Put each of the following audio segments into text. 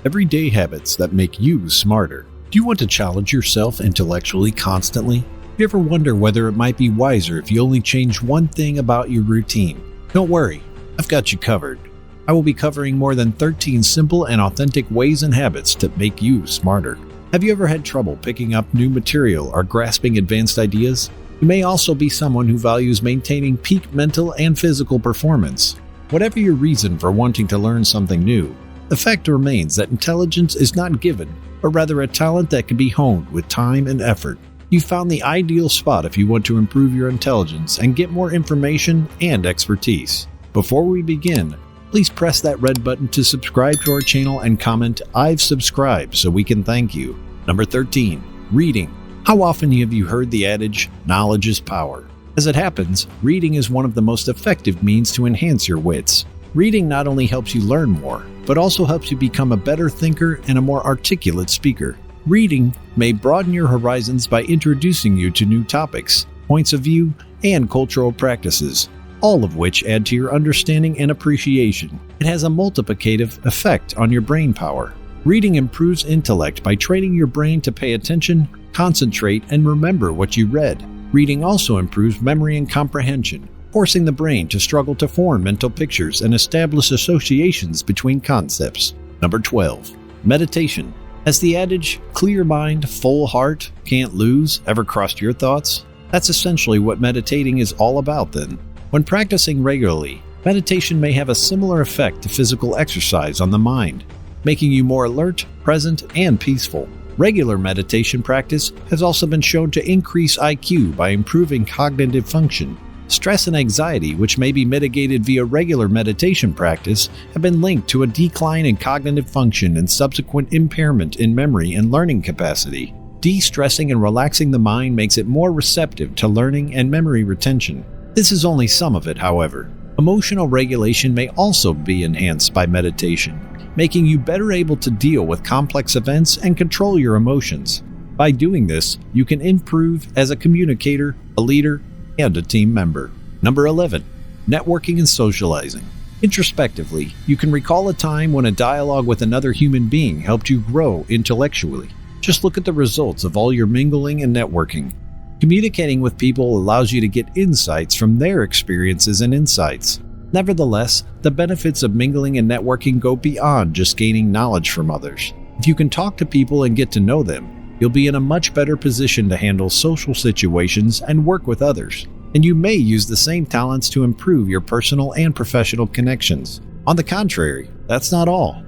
everyday habits that make you smarter. Do you want to challenge yourself intellectually constantly? Do you ever wonder whether it might be wiser if you only change one thing about your routine? Don't worry, I've got you covered. I will be covering more than 13 simple and authentic ways and habits to make you smarter. Have you ever had trouble picking up new material or grasping advanced ideas? You may also be someone who values maintaining peak mental and physical performance. Whatever your reason for wanting to learn something new, the fact remains that intelligence is not given, but rather a talent that can be honed with time and effort. You found the ideal spot if you want to improve your intelligence and get more information and expertise. Before we begin, please press that red button to subscribe to our channel and comment, "I've subscribed," so we can thank you. Number 13. Reading. How often have you heard the adage, knowledge is power? As it happens, reading is one of the most effective means to enhance your wits. Reading not only helps you learn more, but also helps you become a better thinker and a more articulate speaker. Reading may broaden your horizons by introducing you to new topics, points of view, and cultural practices, all of which add to your understanding and appreciation. It has a multiplicative effect on your brain power. Reading improves intellect by training your brain to pay attention, concentrate, and remember what you read. Reading also improves memory and comprehension, forcing the brain to struggle to form mental pictures and establish associations between concepts. Number 12. Meditation. Has the adage, clear mind, full heart, can't lose, ever crossed your thoughts? That's essentially what meditating is all about then. When practicing regularly, meditation may have a similar effect to physical exercise on the mind, making you more alert, present, and peaceful. Regular meditation practice has also been shown to increase IQ by improving cognitive function. Stress and anxiety, which may be mitigated via regular meditation practice, have been linked to a decline in cognitive function and subsequent impairment in memory and learning capacity. De-stressing and relaxing the mind makes it more receptive to learning and memory retention. This is only some of it, however. Emotional regulation may also be enhanced by meditation, making you better able to deal with complex events and control your emotions. By doing this, you can improve as a communicator, a leader, and a team member. Number 11. Networking and socializing. Introspectively, you can recall a time when a dialogue with another human being helped you grow intellectually. Just look at the results of all your mingling and networking. Communicating with people allows you to get insights from their experiences and insights. Nevertheless, the benefits of mingling and networking go beyond just gaining knowledge from others. If you can talk to people and get to know them, you'll be in a much better position to handle social situations and work with others. And you may use the same talents to improve your personal and professional connections. On the contrary, that's not all.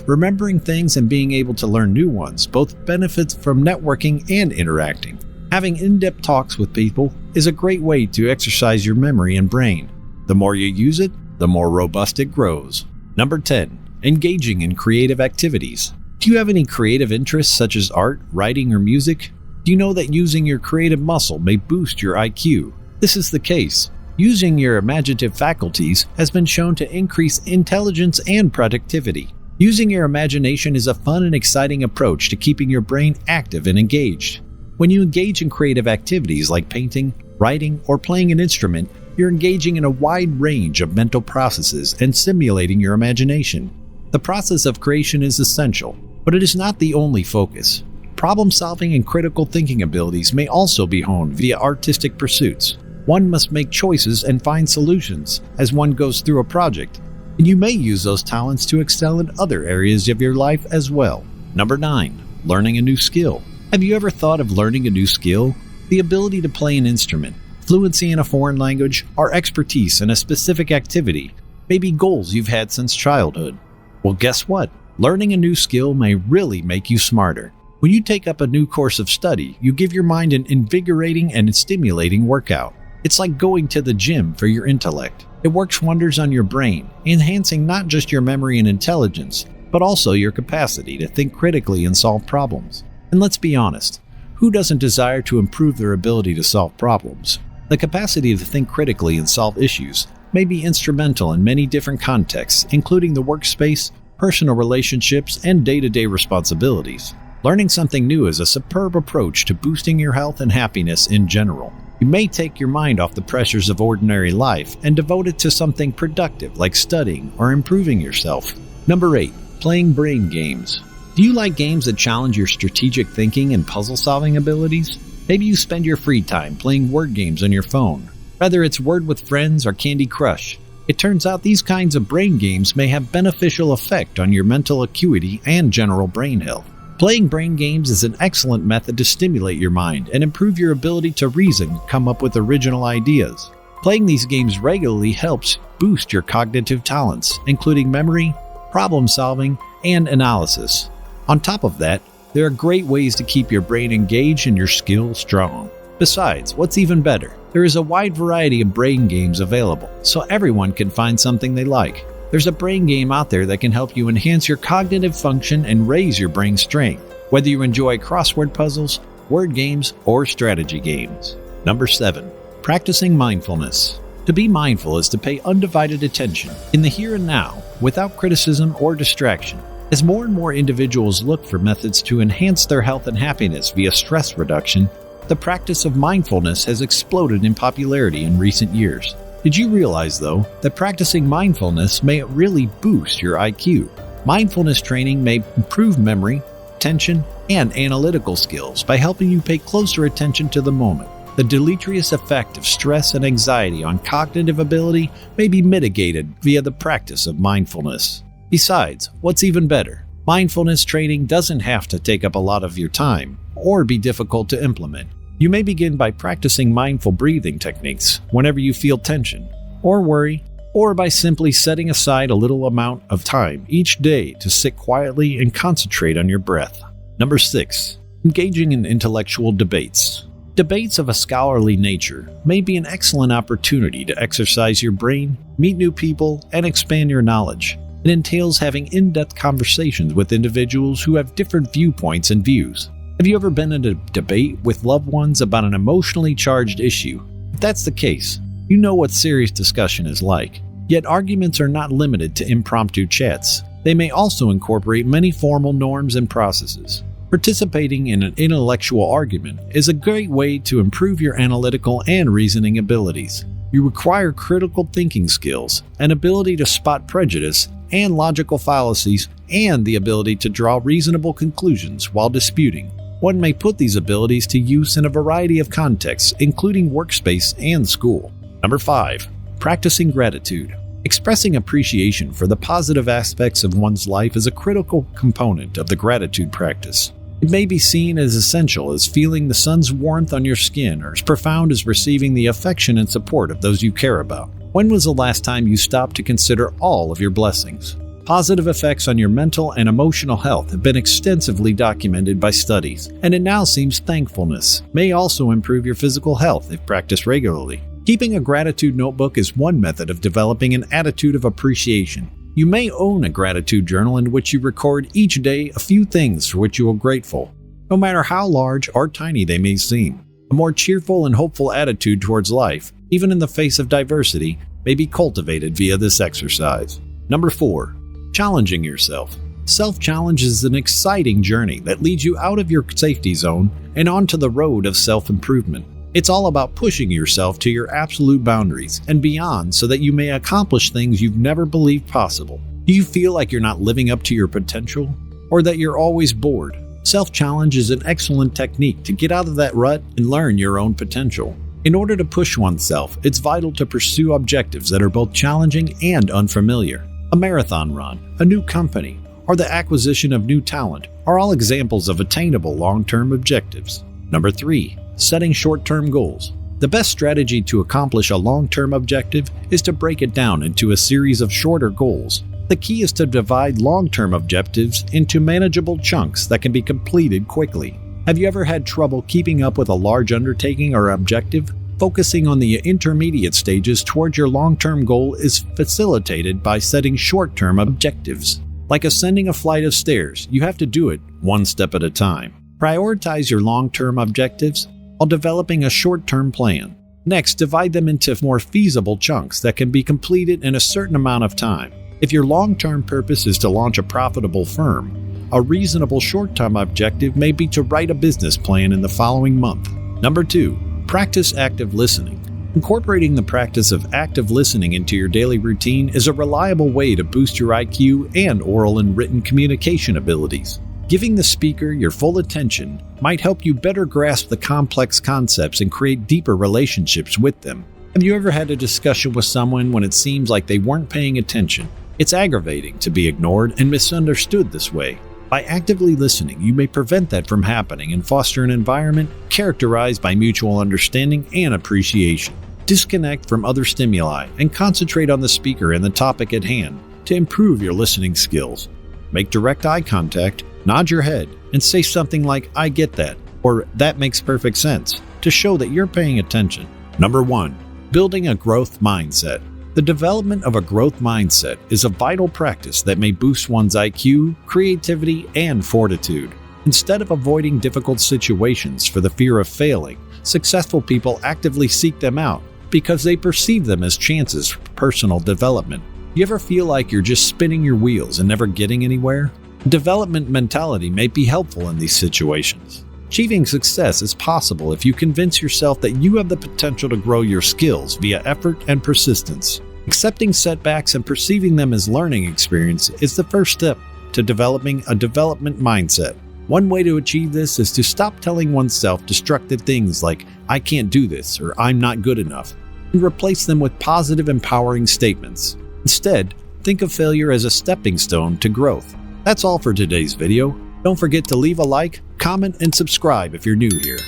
Remembering things and being able to learn new ones both benefits from networking and interacting. Having in-depth talks with people is a great way to exercise your memory and brain. The more you use it, the more robust it grows. Number 10. Engaging in creative activities. Do you have any creative interests such as art, writing, or music? Do you know that using your creative muscle may boost your IQ? This is the case. Using your imaginative faculties has been shown to increase intelligence and productivity. Using your imagination is a fun and exciting approach to keeping your brain active and engaged. When you engage in creative activities like painting, writing, or playing an instrument, you're engaging in a wide range of mental processes and stimulating your imagination. The process of creation is essential, but it is not the only focus. Problem-solving and critical thinking abilities may also be honed via artistic pursuits. One must make choices and find solutions as one goes through a project, and you may use those talents to excel in other areas of your life as well. Number 9. Learning a new skill. Have you ever thought of learning a new skill? The ability to play an instrument, fluency in a foreign language, or expertise in a specific activity may be goals you've had since childhood. Well, guess what? Learning a new skill may really make you smarter. When you take up a new course of study, you give your mind an invigorating and stimulating workout. It's like going to the gym for your intellect. It works wonders on your brain, enhancing not just your memory and intelligence, but also your capacity to think critically and solve problems. And let's be honest, who doesn't desire to improve their ability to solve problems? The capacity to think critically and solve issues may be instrumental in many different contexts, including the workspace, personal relationships, and day-to-day responsibilities. Learning something new is a superb approach to boosting your health and happiness in general. You may take your mind off the pressures of ordinary life and devote it to something productive like studying or improving yourself. Number 8. Playing brain games. Do you like games that challenge your strategic thinking and puzzle-solving abilities? Maybe you spend your free time playing word games on your phone, whether it's Word with Friends or Candy Crush. It turns out these kinds of brain games may have beneficial effect on your mental acuity and general brain health. Playing brain games is an excellent method to stimulate your mind and improve your ability to reason and come up with original ideas. Playing these games regularly helps boost your cognitive talents, including memory, problem-solving, and analysis. On top of that, there are great ways to keep your brain engaged and your skills strong. Besides, what's even better, there is a wide variety of brain games available, so everyone can find something they like. There's a brain game out there that can help you enhance your cognitive function and raise your brain strength, whether you enjoy crossword puzzles, word games, or strategy games. Number 7. Practicing mindfulness. To be mindful is to pay undivided attention in the here and now, without criticism or distraction. As more and more individuals look for methods to enhance their health and happiness via stress reduction, the practice of mindfulness has exploded in popularity in recent years. Did you realize, though, that practicing mindfulness may really boost your IQ? Mindfulness training may improve memory, attention, and analytical skills by helping you pay closer attention to the moment. The deleterious effect of stress and anxiety on cognitive ability may be mitigated via the practice of mindfulness. Besides, what's even better, mindfulness training doesn't have to take up a lot of your time or be difficult to implement. You may begin by practicing mindful breathing techniques whenever you feel tension or worry, or by simply setting aside a little amount of time each day to sit quietly and concentrate on your breath. Number 6. Engaging in intellectual debates. Debates of a scholarly nature may be an excellent opportunity to exercise your brain, meet new people, and expand your knowledge. It entails having in-depth conversations with individuals who have different viewpoints and views. Have you ever been in a debate with loved ones about an emotionally charged issue? If that's the case, you know what serious discussion is like. Yet arguments are not limited to impromptu chats. They may also incorporate many formal norms and processes. Participating in an intellectual argument is a great way to improve your analytical and reasoning abilities. You require critical thinking skills, an ability to spot prejudice and logical fallacies, and the ability to draw reasonable conclusions while disputing. One may put these abilities to use in a variety of contexts, including workspace and school. Number 5. Practicing gratitude. Expressing appreciation for the positive aspects of one's life is a critical component of the gratitude practice. It may be seen as essential as feeling the sun's warmth on your skin, or as profound as receiving the affection and support of those you care about. When was the last time you stopped to consider all of your blessings? Positive effects on your mental and emotional health have been extensively documented by studies, and it now seems thankfulness may also improve your physical health if practiced regularly. Keeping a gratitude notebook is one method of developing an attitude of appreciation. You may own a gratitude journal in which you record each day a few things for which you are grateful, no matter how large or tiny they may seem. A more cheerful and hopeful attitude towards life, even in the face of diversity, may be cultivated via this exercise. Number 4. Challenging yourself. Self-challenge is an exciting journey that leads you out of your safety zone and onto the road of self-improvement. It's all about pushing yourself to your absolute boundaries and beyond so that you may accomplish things you've never believed possible. Do you feel like you're not living up to your potential, or that you're always bored? Self-challenge is an excellent technique to get out of that rut and learn your own potential. In order to push oneself, it's vital to pursue objectives that are both challenging and unfamiliar. A marathon run, a new company, or the acquisition of new talent are all examples of attainable long-term objectives. Number 3. Setting short-term goals. The best strategy to accomplish a long-term objective is to break it down into a series of shorter goals. The key is to divide long-term objectives into manageable chunks that can be completed quickly. Have you ever had trouble keeping up with a large undertaking or objective? Focusing on the intermediate stages towards your long-term goal is facilitated by setting short-term objectives. Like ascending a flight of stairs, you have to do it one step at a time. Prioritize your long-term objectives while developing a short-term plan. Next, divide them into more feasible chunks that can be completed in a certain amount of time. If your long-term purpose is to launch a profitable firm, a reasonable short-term objective may be to write a business plan in the following month. Number 2. Practice active listening. Incorporating the practice of active listening into your daily routine is a reliable way to boost your IQ and oral and written communication abilities. Giving the speaker your full attention might help you better grasp the complex concepts and create deeper relationships with them. Have you ever had a discussion with someone when it seems like they weren't paying attention? It's aggravating to be ignored and misunderstood this way. By actively listening, you may prevent that from happening and foster an environment characterized by mutual understanding and appreciation. Disconnect from other stimuli and concentrate on the speaker and the topic at hand to improve your listening skills. Make direct eye contact, nod your head, and say something like, "I get that," or "That makes perfect sense," to show that you're paying attention. Number 1. Building a growth mindset. The development of a growth mindset is a vital practice that may boost one's IQ, creativity, and fortitude. Instead of avoiding difficult situations for the fear of failing, successful people actively seek them out because they perceive them as chances for personal development. You ever feel like you're just spinning your wheels and never getting anywhere? Development mentality may be helpful in these situations. Achieving success is possible if you convince yourself that you have the potential to grow your skills via effort and persistence. Accepting setbacks and perceiving them as learning experience is the first step to developing a development mindset. One way to achieve this is to stop telling oneself destructive things like, "I can't do this," or "I'm not good enough," and replace them with positive, empowering statements. Instead, think of failure as a stepping stone to growth. That's all for today's video. Don't forget to leave a like, comment, and subscribe if you're new here.